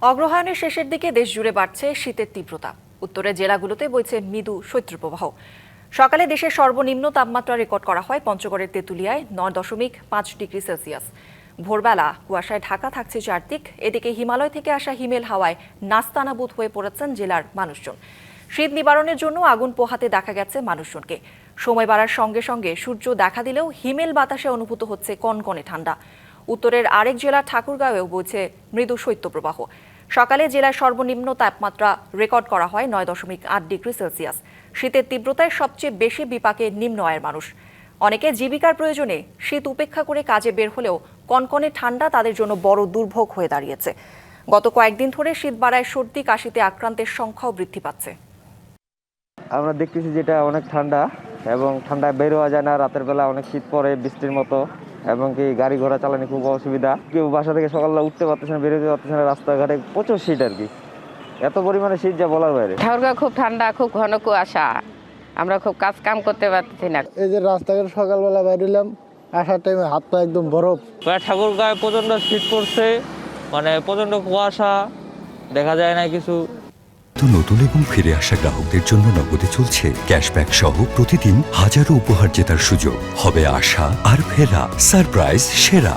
অগ্রহায়ণের শেষের দিকে দেশ জুড়ে বাড়ছে শীতের তীব্রতা। উত্তরের জেলাগুলোতে বইছে মৃদু শৈত্যপ্রবাহ। সকালে দেশের সর্বনিম্ন তাপমাত্রা রেকর্ড করা হয় পঞ্চগড়ের তেঁতুলিয়ায় 9.5 ডিগ্রি সেলসিয়াস। ভোরবেলা কুয়াশায় ঢাকা থাকছে চারদিক। এদিকে হিমালয় থেকে আসা হিমেল হাওয়ায় নাস্তানাবুদ হয়ে পড়েছেন জেলার মানুষজন। শীত নিবারণের জন্য আগুন পোহাতে দেখা গেছে মানুষজনকে। সময় বাড়ার সঙ্গে সঙ্গে সূর্য দেখা দিলেও হিমেল বাতাসে অনুভূত হচ্ছে কনকনে ঠান্ডা। উত্তরের আরেক জেলা ঠাকুরগাঁওয়েও বইছে মৃদু শৈত্যপ্রবাহ। সকালে জেলার সর্বনিম্ন তাপমাত্রা রেকর্ড করা হয় 9.8 ডিগ্রি সেলসিয়াস। শীতের তীব্রতায় সবচেয়ে বেশি বিপাকে নিম্ন আয়ের মানুষ। অনেকে জীবিকার প্রয়োজনে শীত উপেক্ষা করে কাজে বের হলেও কনকনে ঠান্ডা তাদের জন্য বড় দুর্ভোগ হয়ে দাঁড়িয়েছে। গত কয়েকদিন ধরে শীত বাড়ায় সর্দি কাশিতে আক্রান্তের সংখ্যাও বৃদ্ধি পাচ্ছে। আমরা দেখতেছি যেটা অনেক ঠান্ডা এবং ঠান্ডায় বের হওয়া যায় না। রাতের বেলা অনেক শীত পড়ে বৃষ্টির মতো, এবং কি গাড়ি ঘোড়া চালানো খুব অসুবিধা। কেউ বাসা থেকে সকালবেলা উঠতে পারতেছে না, বেরোতে পারতেছে না। রাস্তাঘাটে প্রচুর শীত আর কি, এত পরিমাণে শীত যা বলার বাইরে। ঠাকুরগাঁও খুব ঠান্ডা, খুব ঘন কুয়াশা, আমরা খুব কাজ কাম করতে পারতেছি না। এই যে রাস্তাঘাট সকালবেলা বেরোলাম, আসার টাইমে হাত পা একদম বরফ। ঠাকুরগাঁয়ে প্রচন্ড শীত পড়ছে, মানে প্রচন্ড কুয়াশা, দেখা যায় না কিছু। নতুন এবং ফিরে আসা গ্রাহকদের জন্য নগদে চলছে ক্যাশব্যাক সহ প্রতিদিন হাজারো উপহার জেতার সুযোগ। হবে আশা আর ফেরা সারপ্রাইজ সেরা।